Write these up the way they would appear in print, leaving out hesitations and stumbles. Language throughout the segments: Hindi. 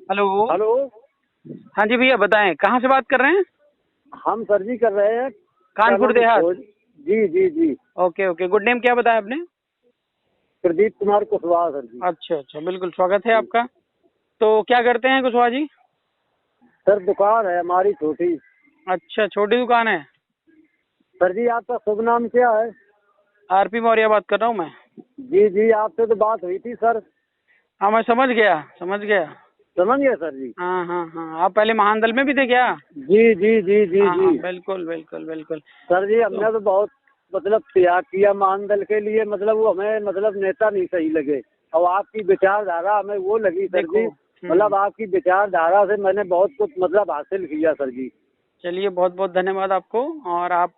हेलो। हेलो। हाँ जी भैया, बताएं कहाँ से बात कर रहे हैं? हम सर जी कर रहे हैं। क्या कानपुर नाम है? देहात। जी जी जी। ओके ओके, गुड नेम क्या बताया आपने? प्रदीप कुमार कुशवाहा सर जी। अच्छा अच्छा, बिल्कुल स्वागत है जी आपका। तो क्या करते हैं कुशवाहा जी? सर, दुकान है हमारी छोटी। अच्छा, छोटी दुकान है। सर जी आपका शुभ नाम क्या है? आरपी मौर्य बात कर रहा हूँ मैं। जी जी, आपसे तो बात हुई थी सर। हाँ, मैं समझ गया समझ गया। समझ गए सर जी। हाँ हाँ हाँ, आप पहले महानदल में भी थे क्या? जी जी जी जी हाँ जी। हाँ, बिल्कुल बिल्कुल बिल्कुल। सर जी तो हमने तो बहुत मतलब त्याग किया महानदल के लिए, मतलब वो हमें मतलब नेता नहीं सही लगे। और आपकी विचारधारा हमें वो लगी सर देखो। जी। मतलब आपकी विचारधारा से मैंने बहुत कुछ मतलब हासिल किया सर जी। चलिए, बहुत बहुत धन्यवाद आपको। और आप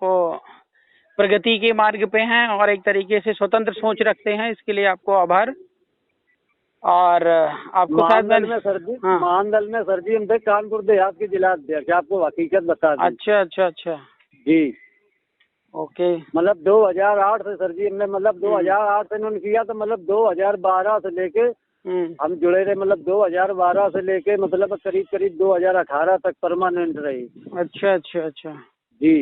प्रगति के मार्ग पे हैं और एक तरीके से स्वतंत्र सोच रखते हैं, इसके लिए आपको आभार। और आपको शायद महानदल मैंने। में सर जी, हाँ। महानदल में सर जी हम थे कानपुर देहात के जिला अध्यक्ष, आपको हकीकत बता दी। अच्छा अच्छा अच्छा। जी। ओके। मतलब 2008 से सर जी हमने, मतलब हम्म 2008 से इन्होंने किया, तो मतलब 2012 से लेके हम्म। हम जुड़े रहे। मतलब 2012 से लेके मतलब करीब करीब 2018 तक परमानेंट रहे। अच्छा अच्छा अच्छा। जी।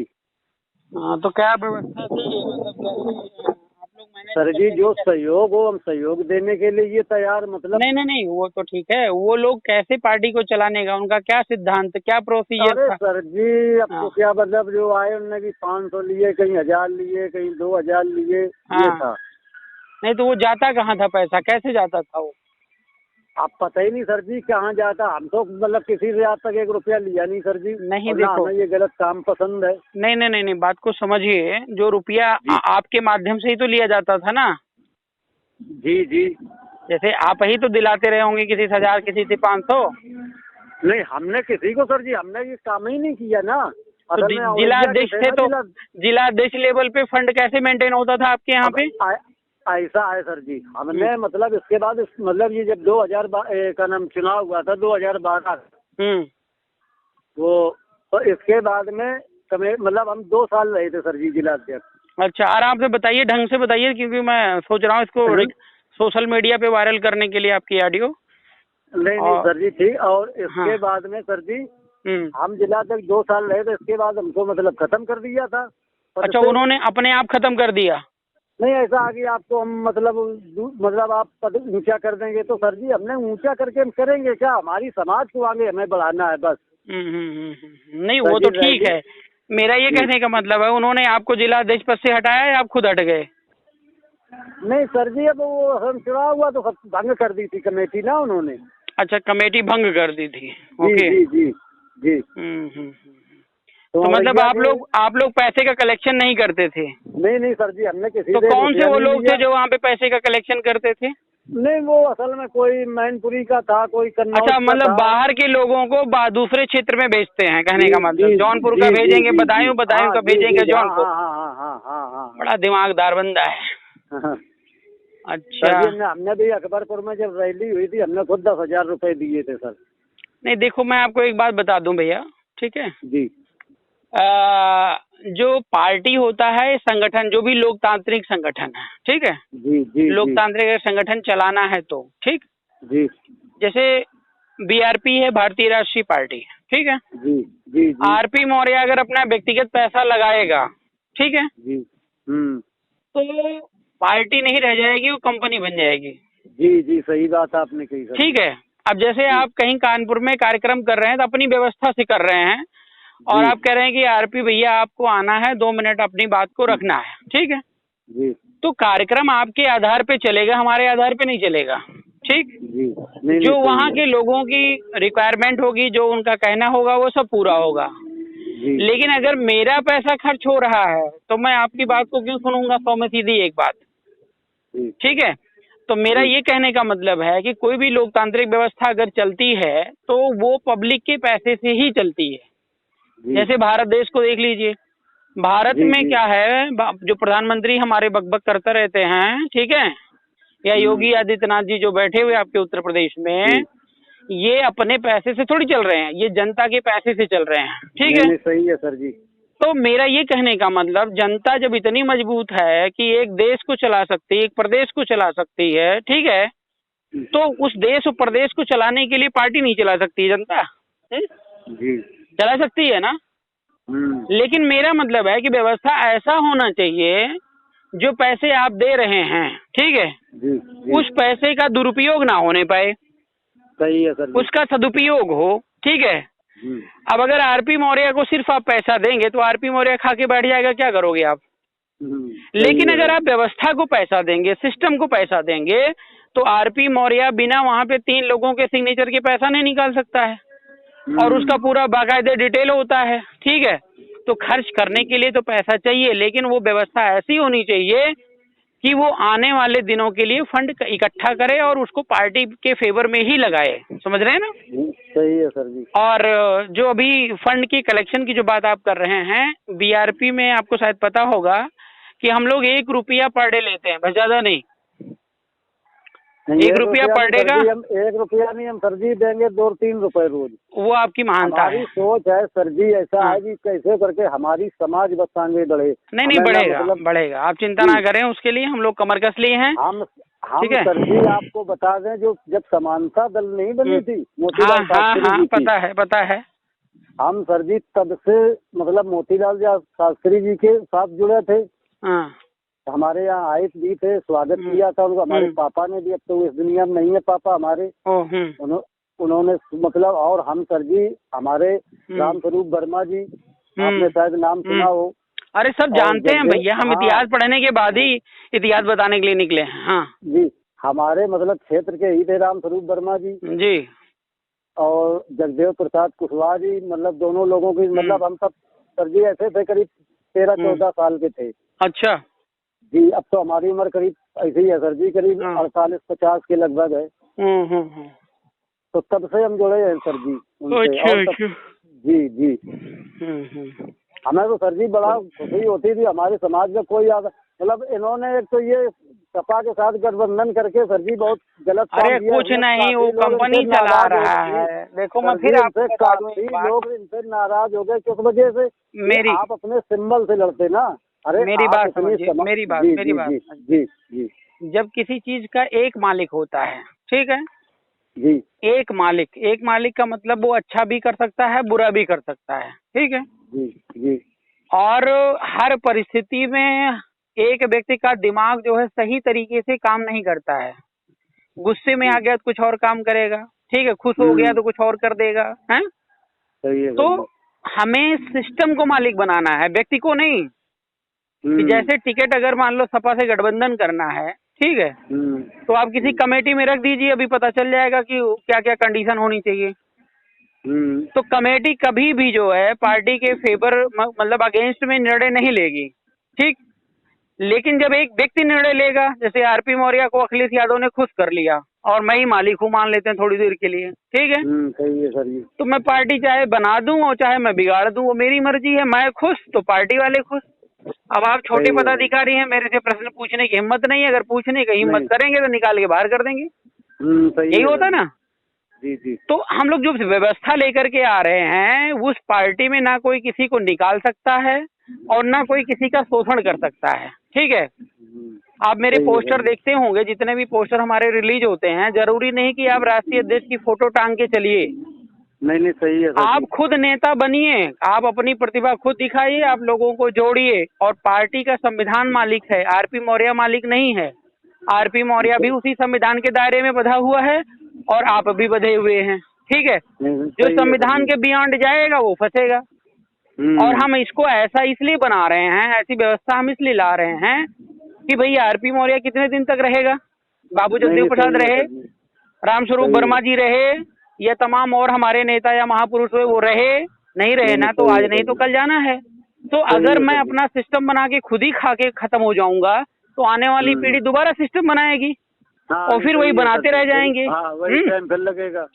हाँ, तो क्या व्यवस्था थी, मतलब कैसे आप लोग मैनेज सर जी करते थे जो कैसे? सहयोग हो हम सहयोग देने के लिए ये तैयार, मतलब। नहीं नहीं नहीं, वो तो ठीक है। वो लोग कैसे पार्टी को चलाने का, उनका क्या सिद्धांत, क्या प्रोसीजर अरे था? सर जी अब हाँ तो क्या मतलब, जो आए उनने भी 500 लिए, कहीं 1000 लिए, कहीं 2000 लिए, ये हाँ। था। नहीं तो वो जाता कहाँ था पैसा, कैसे जाता था वो? अब पता ही नहीं सर जी कहाँ जाता। हम तो मतलब किसी से आज तक 1 रुपया लिया नहीं सर जी। नहीं और ना देखो। हमें ये गलत काम पसंद है। नहीं नहीं नहीं नहीं, बात को समझिए। जो रुपया जी आपके माध्यम से ही तो लिया जाता था ना। जी जी। जैसे आप ही तो दिलाते रहे होंगे, किसी से 1000, किसी से 500। नहीं हमने किसी को सर जी, हमने ये काम ही नहीं किया ना। तो असल में जिला औरैया के अध्यक्ष थे थे ना तो जिला। जिला अध्यक्ष लेवल पे फंड कैसे मेंटेन होता था आपके यहाँ अब पे? ऐसा है सर जी, हम्म हमने मतलब इसके बाद मतलब ये जब 2000 का नाम चुनाव हुआ था 2012, हम्म। वो तो इसके बाद में मतलब हम 2 साल रहे थे सर जी जिला अध्यक्ष। अच्छा, आराम से बताइए, ढंग से बताइए, क्योंकि मैं सोच रहा हूँ इसको हम्म। सोशल मीडिया पे वायरल करने के लिए आपकी ऑडियो। नहीं नहीं और सर जी ठीक। और हाँ। इसके बाद में सर जी हम्म। हम जिला अध्यक्ष 2 साल रहे थे, इसके बाद हमको मतलब खत्म कर दिया था पद अच्छा, से। उन्होंने अपने आप खत्म कर दिया? नहीं ऐसा आगे आपको हम मतलब मतलब आप पद ऊंचा कर देंगे तो सर जी हमने ऊंचा करके हम करेंगे क्या? हमारी समाज को आगे हमें बढ़ाना है बस। नहीं, सर वो जी तो ठीक रैली। है। मेरा ये जी। कहने का मतलब है, उन्होंने आपको जिला अध्यक्ष पद से हटाया या आप खुद हट गए? नहीं सर जी अब वो हम चुनाव हुआ तो भंग कर दी थी कमेटी ना उन्होंने। अच्छा, कमेटी भंग कर दी थी। जी ओके। जी जी जी। हम्म। तो तो मतलब औरैया के। आप लोग पैसे का कलेक्शन नहीं करते थे? नहीं नहीं सर जी हमने किसी तो से कौन से रुपया वो नहीं लोग थे लिया। जो वहाँ पे पैसे का कलेक्शन करते थे? नहीं वो असल में कोई मैनपुरी का था, कोई कन्नौज अच्छा, का मतलब था। बाहर के लोगों को दूसरे क्षेत्र में भेजते हैं, कहने जी का जी मतलब जौनपुर का जी जी भेजेंगे जी जी। बदायूं, बदायूं हाँ का जी भेजेंगे जी हाँ जौनपुर। हाँ हाँ हाँ हाँ हाँ हाँ बड़ा दिमागदार बंदा है। हाँ। सर अच्छा। जी हमने भी अकबरपुर में जब रैली हुई थी हमने खुद 10,000 रुपए दिए थे सर। नहीं देखो, मैं आपको एक बात बता दूं भैया, ठीक है? जी जो पार्टी होता है, संगठन, जो भी लोकतांत्रिक संगठन है, ठीक है? जी जी जी लोकतांत्रिक संगठन चलाना है तो ठीक। जी जैसे बीआरपी है, भारतीय राष्ट्रीय पार्टी, ठीक है? जी जी जी आरपी मौर्य अगर अपना व्यक्तिगत पैसा लगाएगा, ठीक है, जी। हम्म। तो पार्टी नहीं रह जाएगी, वो कंपनी बन जाएगी। जी जी सही बात आपने कही सर जी। ठीक है। अब जैसे जी आप कहीं कानपुर में कार्यक्रम कर रहे हैं तो अपनी व्यवस्था से कर रहे हैं, और जी आप कह रहे हैं कि आरपी भैया आपको आना है, 2 मिनट अपनी बात को रखना है, ठीक है? जी तो कार्यक्रम आपके आधार पे चलेगा, हमारे आधार पे नहीं चलेगा। ठीक। जी। नहीं नहीं जो सही वहाँ है। के लोगों की रिक्वायरमेंट होगी, जो उनका कहना होगा, वो सब पूरा होगा। जी लेकिन अगर मेरा पैसा खर्च हो रहा है तो मैं आपकी बात को क्यों सुनूंगा? 100 में सीधी एक बात। जी ठीक है। तो मेरा जी ये कहने का मतलब है कि कोई भी लोकतांत्रिक व्यवस्था अगर चलती है तो वो पब्लिक के पैसे से ही चलती है। जी जैसे भारत देश को देख लीजिए। भारत जी में जी। क्या है, जो प्रधानमंत्री हमारे बकबक करते रहते हैं, ठीक है, या योगी आदित्यनाथ जी जो बैठे हुए आपके उत्तर प्रदेश जी। में, ये अपने पैसे से थोड़ी चल रहे हैं, ये जनता के पैसे से चल रहे हैं। ठीक नहीं है। नहीं सही है सर जी। तो मेरा ये कहने का मतलब, जनता जब इतनी मजबूत है कि एक देश को चला सकती है, एक प्रदेश को चला सकती है, ठीक है, तो उस देश और प्रदेश को चलाने के लिए पार्टी नहीं चला सकती जनता जी। चला सकती है ना। लेकिन मेरा मतलब है कि व्यवस्था ऐसा होना चाहिए, जो पैसे आप दे रहे हैं, ठीक है, जी, जी। उस पैसे का दुरुपयोग ना होने पाए, सही है सर जी। उसका सदुपयोग हो, ठीक है। जी। अब अगर आरपी मौर्य को सिर्फ आप पैसा देंगे तो आरपी मौर्य खा के बैठ जाएगा, क्या करोगे आप। लेकिन अगर आप व्यवस्था को पैसा देंगे, सिस्टम को पैसा देंगे, तो आरपी मौर्य बिना वहां पे 3 लोगों के सिग्नेचर के पैसा नहीं निकाल सकता है, और उसका पूरा बाकायदे डिटेल होता है, ठीक है। तो खर्च करने के लिए तो पैसा चाहिए, लेकिन वो व्यवस्था ऐसी होनी चाहिए कि वो आने वाले दिनों के लिए फंड इकट्ठा करे और उसको पार्टी के फेवर में ही लगाए, समझ रहे हैं ना। सही है सर जी। और जो अभी फंड की कलेक्शन की जो बात आप कर रहे हैं, बीआरपी में आपको शायद पता होगा कि हम लोग 1 रुपया पर डे लेते हैं, बस ज्यादा नहीं। 1 रुपया पर डे का, हम 1 रुपया नहीं, हम सर जी देंगे 2-3 रुपए रोज। वो आपकी महानता है। हमारी सोच है सर जी, ऐसा है कि कैसे करके हमारी समाज बस आगे बढ़े। नहीं बढ़ेगा, बढ़ेगा, आप चिंता ना करें, उसके लिए हम लोग कमर कस लिए हैं। हम ठीक है सर जी आपको बता दें, जो जब समानता दल नहीं बनी थी मोतीलाल शास्त्री जी की, पता है। हम सर जी तब से मतलब मोतीलाल शास्त्री जी के साथ जुड़े थे। हमारे यहाँ आए भी थे, स्वागत किया था उनको। हमारे पापा ने भी, अब तो इस दुनिया में नहीं है पापा हमारे, उन्होंने मतलब, और हम सर जी हमारे रामस्वरूप वर्मा जी, आपने शायद नाम सुना हो। अरे सब जानते हैं भैया, हम इतिहास पढ़ने के बाद ही इतिहास बताने के लिए निकले हैं। हाँ जी, हमारे मतलब क्षेत्र के ही थे रामस्वरूप वर्मा जी जी, और जगदेव प्रसाद कुशवाहा जी, मतलब दोनों लोगों की, मतलब हम सब सर जी ऐसे थे, करीब 13-14 साल के थे। अच्छा जी, अब तो हमारी उम्र करीब ऐसे ही है सर जी, करीब 48-50 के लगभग है। तो तब से हम जुड़े हैं सर जी उनसे। जी जी, हमें तो सर जी बड़ा खुशी होती थी, हमारे समाज में कोई मतलब इन्होंने एक तो ये सपा के साथ गठबंधन करके सर जी बहुत गलत काम किया। अरे कुछ नहीं, वो कंपनी चला रहा है। देखो मैं फिर आपसे काफी लोग इनसे नाराज हो गए, किस वजह से, मेरी आप अपने सिंबल से लड़ते ना। अरे मेरी बात समझिए, मेरी बात जी जी, जब किसी चीज का एक मालिक होता है, ठीक है जी, एक मालिक का मतलब वो अच्छा भी कर सकता है, बुरा भी कर सकता है, ठीक है जी जी। और हर परिस्थिति में एक व्यक्ति का दिमाग जो है सही तरीके से काम नहीं करता है। गुस्से में आ गया तो कुछ और काम करेगा, ठीक है, खुश हो गया तो कुछ और कर देगा, है। तो हमें सिस्टम को मालिक बनाना है, व्यक्ति को नहीं। कि जैसे टिकट अगर मान लो सपा से गठबंधन करना है, ठीक है, तो आप किसी कमेटी में रख दीजिए, अभी पता चल जाएगा कि क्या क्या कंडीशन होनी चाहिए। तो कमेटी कभी भी जो है पार्टी के फेवर मतलब अगेंस्ट में निर्णय नहीं लेगी, ठीक। लेकिन जब एक व्यक्ति निर्णय लेगा, जैसे आरपी मौर्य को अखिलेश यादव ने खुश कर लिया और मैं ही मालिक हूँ मान लेते हैं थोड़ी देर के लिए, ठीक है, सही है सर जी। तो मैं पार्टी चाहे बना दूं और चाहे मैं बिगाड़ दूं, वो मेरी मर्जी है। मैं खुश तो पार्टी वाले खुश। अब आप छोटे पदाधिकारी हैं, मेरे से प्रश्न पूछने की हिम्मत नहीं है, अगर पूछने की हिम्मत करेंगे तो निकाल के बाहर कर देंगे। यही होता ना। जी जी। तो हम लोग जो व्यवस्था लेकर के आ रहे हैं, उस पार्टी में ना कोई किसी को निकाल सकता है और ना कोई किसी का शोषण कर सकता है, ठीक है। आप मेरे पोस्टर देखते होंगे, जितने भी पोस्टर हमारे रिलीज होते हैं, जरूरी नहीं कि आप राष्ट्रीय अध्यक्ष की फोटो टांग के चलिए। नहीं सही है। आप खुद नेता बनिए, आप अपनी प्रतिभा खुद दिखाइए, आप लोगों को जोड़िए। और पार्टी का संविधान मालिक है, आरपी मौर्य मालिक नहीं है। आरपी मौर्य भी उसी संविधान के दायरे में बंधा हुआ है और आप भी बंधे हुए हैं, ठीक है। जो संविधान के बियॉन्ड जाएगा वो फंसेगा। और हम इसको ऐसा इसलिए बना रहे हैं, ऐसी व्यवस्था हम इसलिए ला रहे हैं कि भाई आरपी मौर्य कितने दिन तक रहेगा, बाबू जगदेव प्रसाद रहे, रामस्वरूप वर्मा जी रहे, या तमाम और हमारे नेता या महापुरुष हुए वो रहे, नहीं रहे ना तो आज नहीं तो कल जाना है। तो अगर मैं अपना सिस्टम बना के खुद ही खा के खत्म हो जाऊंगा तो आने वाली पीढ़ी दोबारा सिस्टम बनाएगी और फिर वही बनाते रह जाएंगे। फिर लगेगा।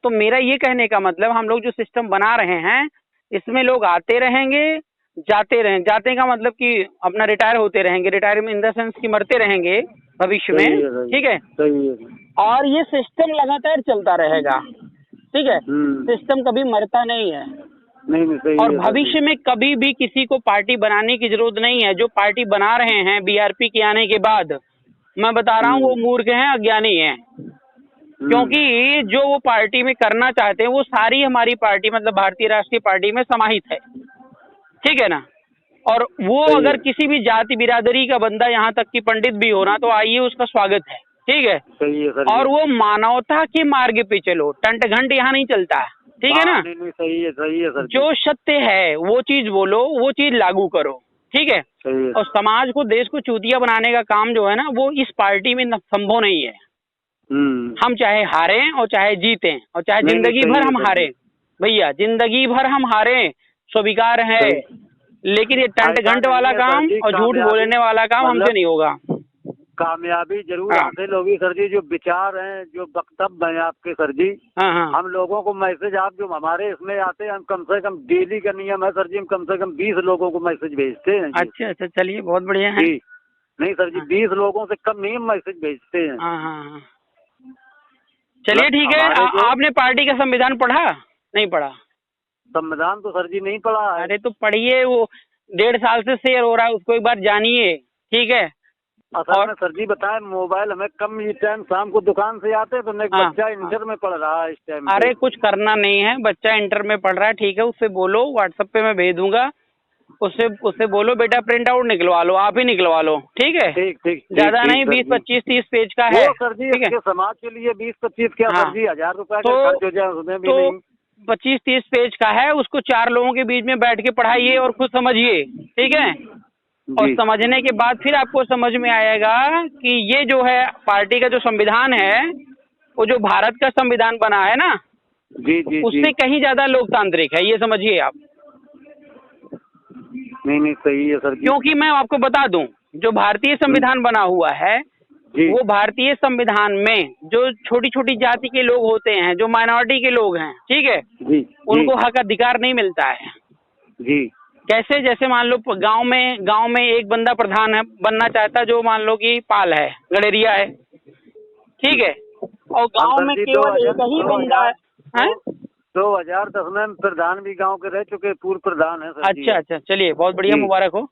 तो मेरा ये कहने का मतलब, हम लोग जो सिस्टम बना रहे हैं इसमें लोग आते रहेंगे, जाते का मतलब कि अपना रिटायर होते रहेंगे, रिटायरमेंट इन द सेंस कि मरते रहेंगे भविष्य में, ठीक है। और ये सिस्टम लगातार चलता रहेगा, ठीक है। सिस्टम कभी मरता नहीं है। नहीं और भविष्य में कभी भी किसी को पार्टी बनाने की जरूरत नहीं है। जो पार्टी बना रहे हैं बीआरपी के आने के बाद, मैं बता रहा हूँ वो मूर्ख हैं, अज्ञानी हैं। क्योंकि जो वो पार्टी में करना चाहते हैं वो सारी हमारी पार्टी मतलब भारतीय राष्ट्रीय पार्टी में समाहित है, ठीक है ना। और वो अगर किसी भी जाति बिरादरी का बंदा यहाँ तक कि पंडित भी हो ना तो आइए, उसका स्वागत है, ठीक है। सही है सर। और वो मानवता के मार्ग पे चलो, टंट घंट यहाँ नहीं चलता, ठीक है ना। नहीं, सही है सर। जो सत्य है वो चीज बोलो, वो चीज लागू करो, ठीक है। सही है। और समाज को, देश को चूतिया बनाने का काम जो है ना वो इस पार्टी में संभव नहीं है। हम चाहे हारें और चाहे जीतें और चाहे जिंदगी भर हम हारें, भैया जिंदगी भर हम हारें स्वीकार है, लेकिन ये टंट घंट वाला काम और झूठ बोलने वाला काम हमसे नहीं होगा। कामयाबी जरूर हासिल होगी सर जी। जो विचार हैं, जो वक्तव्य हैं आपके सर जी, हम लोगों को मैसेज, आप जो हमारे इसमें आते हैं, हम कम से कम डेली का नियम है सर जी, हम कम से कम 20 लोगों को मैसेज भेजते हैं। अच्छा, चलिए बहुत बढ़िया है। नहीं सर जी, 20 लोगों से कम नहीं हम मैसेज भेजते हैं। चलिए ठीक है। आपने पार्टी का संविधान पढ़ा? नहीं पढ़ा? संविधान तो सर जी नहीं पढ़ा है। अरे तो पढ़िए, वो 1.5 साल से शेयर हो रहा है, उसको एक बार जानिए, ठीक है। असल में सर जी बताएं, मोबाइल हमें कम इस टाइम शाम को दुकान से आते हैं, तो बच्चा इंटर में पढ़ रहा है इस टाइम। अरे कुछ करना नहीं है, बच्चा इंटर में पढ़ रहा है, ठीक है, उससे बोलो, व्हाट्सएप पे मैं भेज दूंगा, उससे बोलो बेटा प्रिंट आउट निकलवा लो, आप ही निकलवा लो, ठीक है। ठीक ज्यादा नहीं, 20, 25, 30 पेज का है सर जी, इसके समाज के लिए 20-25 क्या सर जी, 1000 रुपए का खर्च हो जाए उसमें भी नहीं। 25-30 पेज का है, उसको 4 लोगों के बीच में बैठ के पढ़ाइए और खुद समझिए, ठीक है। और समझने के बाद फिर आपको समझ में आएगा कि ये जो है पार्टी का जो संविधान है, वो जो भारत का संविधान बना है ना, जी उससे कहीं ज्यादा लोकतांत्रिक है, ये समझिए आप। नहीं सही है सर। क्योंकि मैं आपको बता दूं, जो भारतीय संविधान बना हुआ है, वो भारतीय संविधान में जो छोटी छोटी जाति के लोग होते हैं, जो माइनॉरिटी के लोग हैं, ठीक है, उनको हक अधिकार नहीं मिलता है। कैसे? जैसे मान लो गांव में एक बंदा प्रधान है, बनना चाहता, जो मान लो कि पाल है, गडेरिया है, ठीक है, और गांव में केवल एक ही बंदा है। 2010 में प्रधान भी गांव के रह चुके, पूर्व प्रधान है सर। अच्छा, चलिए बहुत बढ़िया, मुबारक हो।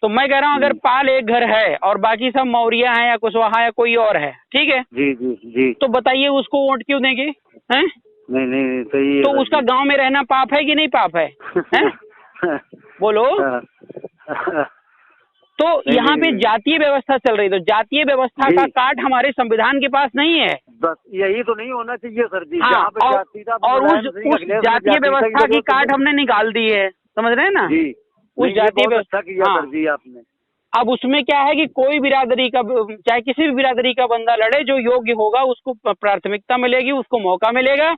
तो मैं कह रहा हूँ अगर पाल एक घर है और बाकी सब मौर्या हैं या कुशवाहा या कोई और है, ठीक है, जी, तो बताइए उसको वोट क्यों देंगे? हैं? नहीं सही है। तो उसका गांव में रहना पाप है कि नहीं पाप है? बोलो। तो यहाँ पे जातीय व्यवस्था चल रही, तो जातीय व्यवस्था का काट हमारे संविधान के पास नहीं है। बस यही तो नहीं होना चाहिए सर जी। और उस जातीय व्यवस्था की काट हमने निकाल दी है, समझ रहे हैं ना। उस जातीय व्यवस्था किया सर जी आपने। अब उसमें क्या है कि कोई बिरादरी का, चाहे किसी भी बिरादरी का बंदा लड़े, जो योग्य होगा उसको प्राथमिकता मिलेगी, उसको मौका मिलेगा,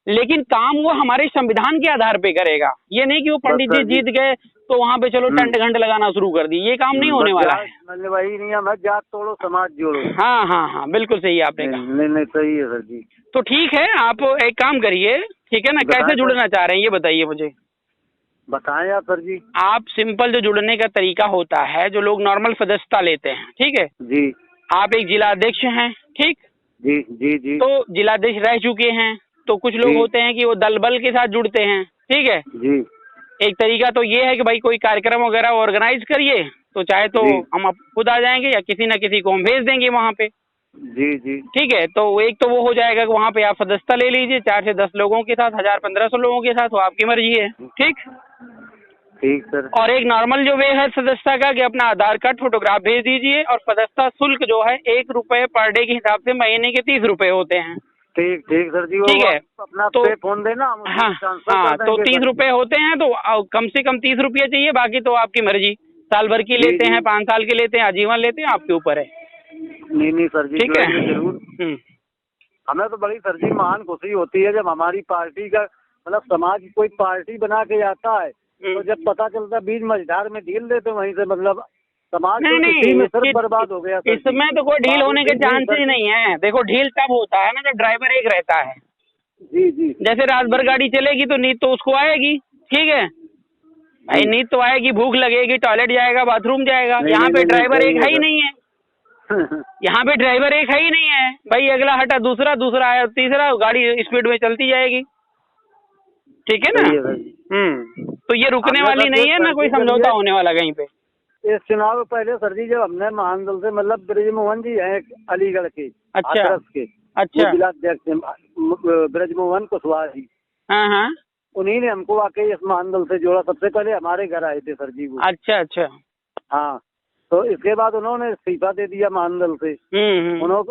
लेकिन काम वो हमारे संविधान के आधार पे करेगा। ये नहीं कि वो पंडित जी जीत गए तो वहाँ पे चलो टंट घंट लगाना शुरू कर दी, ये काम नहीं होने वाला है। वही नियम है, जात तोड़ो समाज जोड़ो। हाँ, बिल्कुल सही है आपने कहा। नहीं सही है सर जी। तो ठीक है, आप एक काम करिए, ठीक है ना, कैसे जुड़ना चाह रहे हैं ये बताइए मुझे। बताएं आप सर जी। आप सिंपल जो जुड़ने का तरीका होता है, जो लोग नॉर्मल सदस्यता लेते हैं, ठीक है जी, आप एक जिलाध्यक्ष हैं, ठीक जी, तो जिलाध्यक्ष रह चुके हैं, तो कुछ लोग होते हैं कि वो दल बल के साथ जुड़ते हैं, ठीक है जी। एक तरीका तो ये है कि भाई कोई कार्यक्रम वगैरह ऑर्गेनाइज करिए, तो चाहे तो हम खुद आ जाएंगे या किसी न किसी को हम भेज देंगे वहाँ पे। जी, ठीक है, तो एक तो वो हो जाएगा कि वहाँ पे आप सदस्यता ले लीजिए 4 से 10 लोगों के साथ, 1000-1500 लोगों के साथ, वो आपकी मर्जी है, ठीक सर। और एक नॉर्मल जो वे है सदस्यता का कि अपना आधार कार्ड फोटोग्राफ भेज दीजिए, और सदस्यता शुल्क जो है 1 रुपए पर डे के हिसाब से महीने के 30 रुपए होते हैं। ठीक सर जी, ठीक है, अपना तो फोन देना। हाँ, तो 30 रुपए होते हैं, तो कम से कम 30 रुपये चाहिए, बाकी तो आपकी मर्जी, साल भर की लेते हैं, 5 साल की लेते हैं, आजीवन लेते हैं, आपके ऊपर है। नहीं सर जी, ठीक है, जरूर। हमें तो बड़ी सर जी महान खुशी होती है जब हमारी पार्टी का, मतलब समाज की कोई पार्टी बना के आता है, तो जब पता चलता बीच मझधार में ढील देते वहीं से, मतलब समाज नहीं सब बर्बाद हो गया। इसमें तो कोई ढील होने के चांस ही नहीं है। देखो ढील तब होता है ना जब ड्राइवर एक रहता है। जी। जैसे रात भर गाड़ी चलेगी तो नींद तो उसको आएगी, ठीक है भाई, नींद तो आएगी, भूख लगेगी, टॉयलेट जाएगा, बाथरूम जाएगा। यहाँ पे ड्राइवर एक है ही नहीं है। यहाँ पे ड्राइवर एक है ही नहीं है भाई, अगला हटा दूसरा आया, तीसरा, गाड़ी स्पीड में चलती जाएगी, ठीक है ना। तो ये रुकने वाली नहीं है ना, कोई समझौता होने वाला कहीं पे। इस चुनाव पहले सर जी जब हमने महानदल से, मतलब ब्रिजमोहन जी हैं अलीगढ़ के, अच्छा के, अच्छा। जिलाध्यक्ष ब्रजमोहन कुशवाहा जी। हाँ हाँ। उन्हीं ने हमको वाकई इस महानदल से जोड़ा। सबसे पहले हमारे घर आए थे सर जी वो। अच्छा अच्छा। हाँ, तो इसके बाद उन्होंने इस्तीफा दे दिया महानदल से।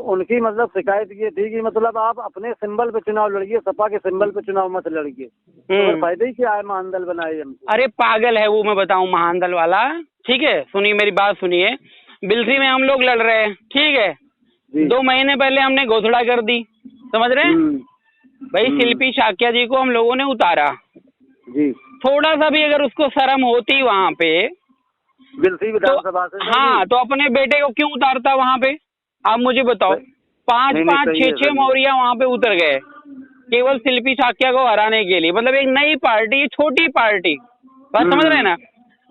उनकी मतलब शिकायत ये थी कि मतलब आप अपने सिंबल पे चुनाव लड़िए, सपा के सिंबल पे चुनाव मत लड़िए। तो फायदे ही क्या है महानदल बनाए हमको। अरे पागल है वो, मैं बताऊं महानदल वाला। ठीक है, सुनिए मेरी बात सुनिए। बिलसी में हम लोग लड़ रहे हैं, ठीक है। 2 महीने पहले हमने घोषणा कर दी, समझ रहे हैं भाई। शिल्पी शाक्या जी को हम लोगों ने उतारा जी। थोड़ा सा भी अगर उसको शर्म होती वहाँ पे बिलसी विधानसभा से। हाँ, तो अपने बेटे को क्यों उतारता वहाँ पे, आप मुझे बताओ। 5-5, 6-6 मौर्या वहाँ पे उतर गए केवल शिल्पी शाक्या को हराने के लिए। मतलब एक नई पार्टी, छोटी पार्टी, बात समझ रहे हैं ना।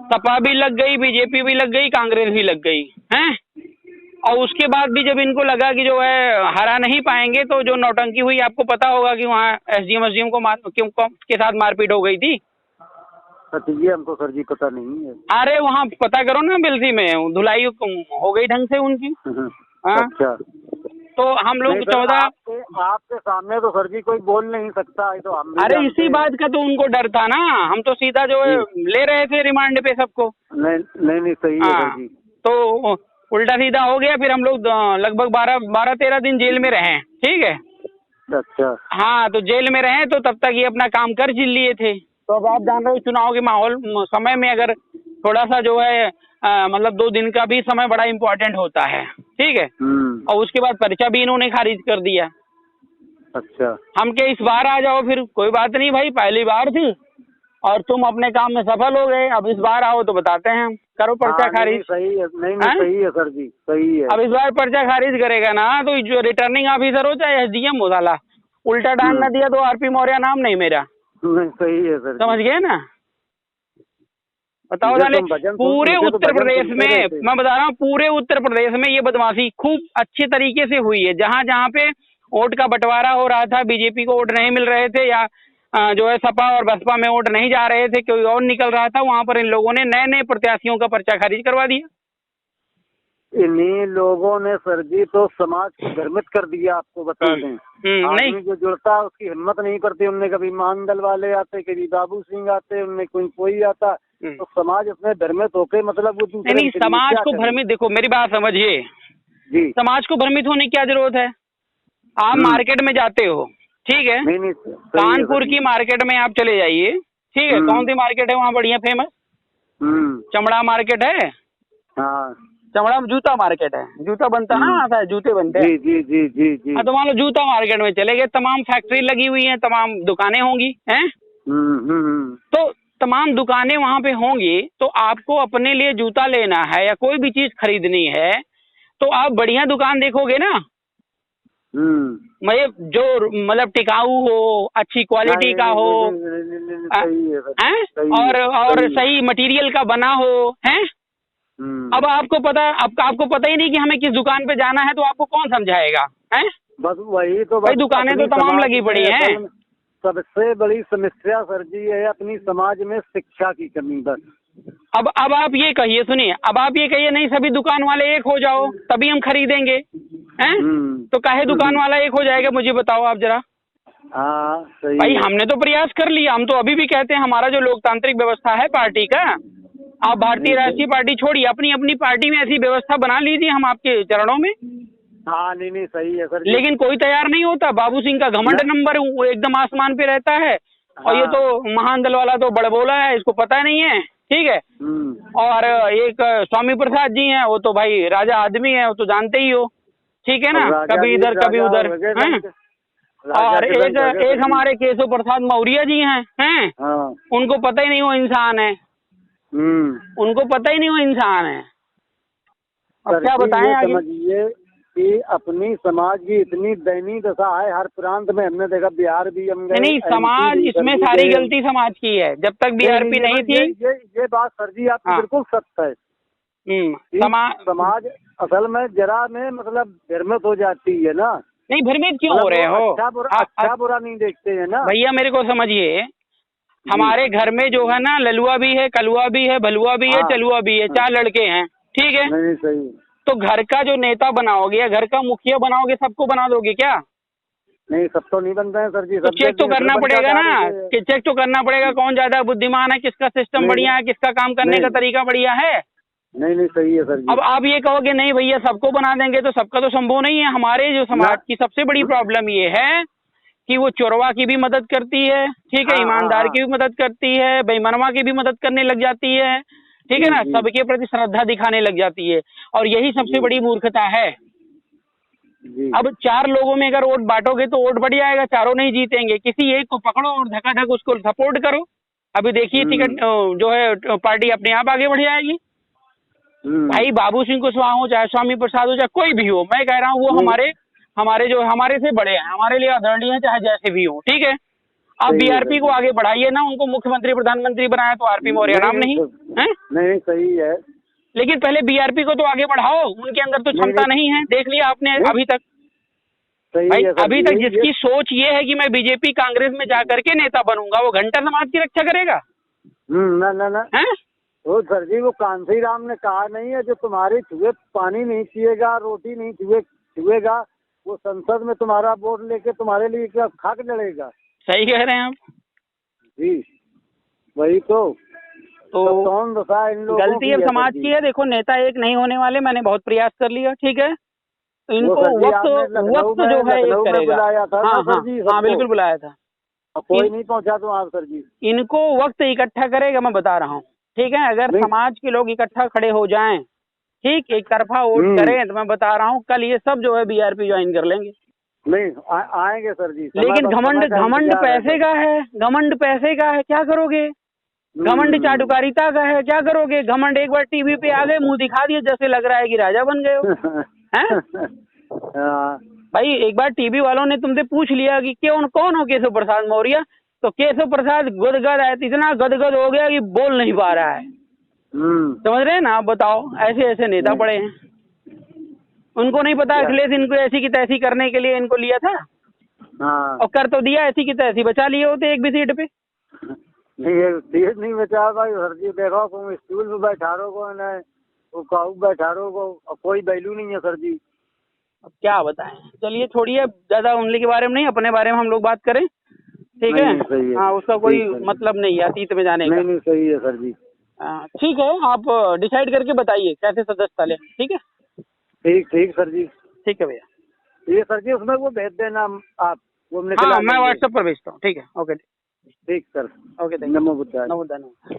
सपा भी लग गई, बीजेपी भी लग गई, कांग्रेस भी लग गई हैं। और उसके बाद भी जब इनको लगा कि जो है हरा नहीं पाएंगे, तो जो नौटंकी हुई, आपको पता होगा कि वहाँ एसडीएम को क्यों के साथ मारपीट हो गई थी। ये हमको सर जी पता नहीं है। अरे वहाँ पता करो ना, बिलसी में धुलाई हो गई ढंग से उनकी। अच्छा। तो हम लोग 14 आपके सामने तो सर जी कोई बोल नहीं सकता है, तो हम। अरे इसी बात का तो उनको डर था ना। हम तो सीधा जो है ले रहे थे रिमांड पे सबको। नहीं सही है सर जी। तो उल्टा सीधा हो गया, फिर हम लोग लगभग 12-13 दिन जेल में रहे, ठीक है। अच्छा। हाँ, तो जेल में रहे तो तब तक ये अपना काम कर लिए थे। तो अब आप जान रहे हो चुनाव के माहौल समय में अगर थोड़ा सा जो है मतलब 2 दिन का भी समय बड़ा इम्पोर्टेंट होता है, ठीक है। और उसके बाद पर्चा भी इन्होंने खारिज कर दिया। अच्छा। हम के इस बार आ जाओ, फिर कोई बात नहीं भाई, पहली बार थी और तुम अपने काम में सफल हो गए। अब इस बार आओ तो बताते हैं, करो पर्चा खारिज। सही है। नहीं सही है सर जी, सही है। अब इस बार पर्चा खारिज करेगा ना, तो जो रिटर्निंग ऑफिसर हो चाहे एसडीएम हो, साला उल्टा डांग न दिया तो आरपी मौर्य नाम नहीं मेरा। सही है सर, समझ गए ना। बताओ साले, पूरे उत्तर प्रदेश में मैं बता रहा हूँ, पूरे उत्तर प्रदेश में ये बदमाशी खूब अच्छे तरीके से हुई है। जहाँ जहाँ पे वोट का बंटवारा हो रहा था, बीजेपी को वोट नहीं मिल रहे थे, या जो है सपा और बसपा में वोट नहीं जा रहे थे, कोई और निकल रहा था, वहाँ पर इन लोगों ने नए नए प्रत्याशियों का पर्चा खारिज करवा दिया। इन्हीं लोगों ने सर जी तो समाज को भ्रमित कर दिया। आपको बता दें, आदमी जो जुड़ता है उसकी हिम्मत नहीं करती। उनने कभी महानदल वाले आते, कभी बाबू सिंह आते, उनमें कोई आता, तो समाज उसमें भ्रमित होके मतलब वो दूसरे नहीं, समाज को भ्रमित, देखो मेरी बात समझिए जी, समाज को भ्रमित होने की क्या जरूरत है। आप मार्केट में जाते हो, ठीक है। नहीं, कानपुर की मार्केट में आप चले जाइए, ठीक है। कौन सी मार्केट है वहाँ बढ़िया फेमस? चमड़ा मार्केट है। हाँ, चमड़ा में जूता मार्केट है, जूता बनता है ना, आता जूते बनते हैं। जी जी जी जी। हाँ, तो मान लो जूता मार्केट में चले गए, तमाम फैक्ट्री लगी हुई है, तमाम दुकानें होंगी हैं। तो तमाम दुकानें वहाँ पे होंगी, तो आपको अपने लिए जूता लेना है या कोई भी चीज खरीदनी है, तो आप बढ़िया दुकान देखोगे ना। मतलब जो मतलब टिकाऊ हो, अच्छी क्वालिटी का हो, और सही मटेरियल का बना हो, हैं। अब आपको पता ही नहीं कि हमें किस दुकान पे जाना है, तो आपको कौन समझाएगा, हैं? बस वही तो, भाई दुकानें तो तमाम लगी पड़ी हैं। सबसे बड़ी समस्या सर जी है अपनी समाज में शिक्षा की कमी। बस अब आप ये कहिए, सुनिए, अब आप ये कहिए नहीं सभी दुकान वाले एक हो जाओ तभी हम खरीदेंगे, हैं? तो काहे दुकान वाला एक हो जाएगा, मुझे बताओ आप जरा। हाँ सही भाई, हमने तो प्रयास कर लिया। हम तो अभी भी कहते हैं हमारा जो लोकतांत्रिक व्यवस्था है पार्टी का, आप भारतीय राष्ट्रीय पार्टी छोड़िए, अपनी अपनी पार्टी में ऐसी व्यवस्था बना लीजिए, हम आपके चरणों में। हाँ नहीं सही है सर। लेकिन कोई तैयार नहीं होता। बाबू सिंह का घमंड नंबर वो एकदम आसमान पे रहता है। हाँ। और ये तो महानदल वाला तो बड़बोला है, इसको पता नहीं है, ठीक है। और एक स्वामी प्रसाद जी हैं, वो तो भाई राजा आदमी है, वो तो जानते ही हो, ठीक है ना, कभी इधर कभी उधर। और एक हमारे केशव प्रसाद मौर्य जी हैं, हाँ। उनको पता ही नहीं वो इंसान है, उनको पता ही नहीं वो इंसान है। अब क्या बताएं आगे। समझिए कि अपनी समाज की इतनी दयनीय दशा है हर प्रांत में। हमने देखा बिहार भी हम गए, नहीं समाज इसमें सारी गलती समाज की है। जब तक बीआरपी नहीं थी, ये बात सर जी आपकी बिल्कुल सत्य है। समाज असल में जरा में मतलब भ्रमित हो जाती है ना। नहीं, भ्रमित क्यों हो रहे हो? अच्छा बुरा नहीं देखते है ना भैया। मेरे को समझिए, हमारे घर में जो है ना, ललुआ भी है, कलुआ भी है, भलुआ भी है, चलुआ भी है, 4 लड़के हैं, ठीक है। नहीं सही। तो घर का जो नेता बनाओगे या घर का मुखिया बनाओगे, सबको बना दोगे क्या? नहीं, सब तो नहीं बनते हैं सर जी। तो चेक तो करना पड़ेगा ना, कि चेक तो करना पड़ेगा कौन ज्यादा बुद्धिमान है, किसका सिस्टम बढ़िया है, किसका काम करने का तरीका बढ़िया है। नहीं नहीं, सही है सर जी। अब आप ये कहोगे नहीं भैया सबको बना देंगे, तो सबका तो संभव नहीं है। हमारे जो समाज की सबसे बड़ी प्रॉब्लम ये है कि वो चोरवा की भी मदद करती है, ठीक है, ईमानदार की भी मदद करती है, बेईमानवा की भी मदद करने लग जाती है, ठीक है ना, सबके प्रति श्रद्धा दिखाने लग जाती है, और यही सबसे बड़ी मूर्खता है। अब 4 लोगों में अगर वोट बांटोगे तो वोट बढ़ जाएगा, चारों नहीं जीतेंगे, किसी एक को पकड़ो और धक्का उसको सपोर्ट करो। अभी देखिए टिकट जो है पार्टी अपने आप आगे बढ़ जाएगी। भाई बाबू सिंह कुशवाहा हो, चाहे स्वामी प्रसाद हो, चाहे कोई भी हो, मैं कह रहा हूँ वो हमारे जो हमारे से बड़े हैं, हमारे लिए आदरणीय है, चाहे जैसे भी हो, ठीक है। आप बीआरपी को आगे बढ़ाइए ना, उनको मुख्यमंत्री प्रधानमंत्री बनाया तो आरपी मौर्य नाम नहीं है। नहीं, सही है, लेकिन पहले बीआरपी को तो आगे बढ़ाओ, उनके अंदर तो क्षमता नहीं है, देख लिया आपने अभी तक। भाई अभी तक जिसकी सोच ये है कि मैं बीजेपी कांग्रेस में जाकर के नेता बनूंगा, वो घंटा समाज की रक्षा करेगा। ना वो सर जी, वो कांसी राम ने कहा नहीं है, जो तुम्हारे छुए पानी नहीं पिएगा, रोटी नहीं छुएगा, वो संसद में तुम्हारा वोट लेके तुम्हारे लिए क्या खाक लड़ेगा। सही कह रहे हैं आप जी, वही तो कौन दशा इन लोगों गलती अब समाज की है। देखो नेता एक नहीं होने वाले, मैंने बहुत प्रयास कर लिया, ठीक है, तो इनको वक्त जो है एक करेगा। हाँ बिल्कुल बुलाया था, कोई नहीं पहुंचा तो आप सर जी। इनको वक्त इकट्ठा करेगा, मैं बता रहा हूँ, ठीक है। अगर समाज के लोग इकट्ठा खड़े हो जाएं, ठीक, एक तरफा वोट करें, तो मैं बता रहा हूँ कल ये सब जो है बीआरपी ज्वाइन कर लेंगे। नहीं आएंगे सर जी, लेकिन घमंड पैसे का है, घमंड पैसे का है, क्या करोगे? घमंड चाटुकारिता का है, क्या करोगे? घमंड एक बार टीवी पे आ गए, मुंह दिखा दिए, जैसे लग रहा है कि राजा बन गए हो। हैं? भाई एक बार टीवी वालों ने तुमसे पूछ लिया कि कौन हो केशव प्रसाद मौर्य, तो केशव प्रसाद गदगद है, इतना गदगद हो गया कि बोल नहीं पा रहा है। समझ रहे हैं ना? आप बताओ, ऐसे ऐसे नेता पड़े हैं, उनको नहीं पता अखिलेश इनको ऐसी की तैसी करने के लिए इनको लिया था, और कर तो दिया, ऐसी की तैसी बचा लिए होते एक भी सीट पे। सीट नहीं बचा भाई सर जी, देखो तुम स्टूल पे बैठा रहो को, काऊ बैठा रहो को, कोई वैल्यू नहीं है सर जी। अब क्या बताएं, चलिए छोड़िए, ज्यादा उनके के बारे में नहीं, अपने बारे में हम लोग बात करें, ठीक है। हाँ, उसका कोई मतलब नहीं है अतीत में जाने का। नहीं सही है सर जी। ठीक है, आप डिसाइड करके बताइए कैसे सदस्यता लें, ठीक है। ठीक सर जी, ठीक है भैया, ये सर जी उसमें वो भेज देना आप, वो हाँ मैं व्हाट्सएप पर भेजता हूँ, ठीक है, ओके ठीक सर, ओके, नमो बुद्धाय। नमो बुद्धाय।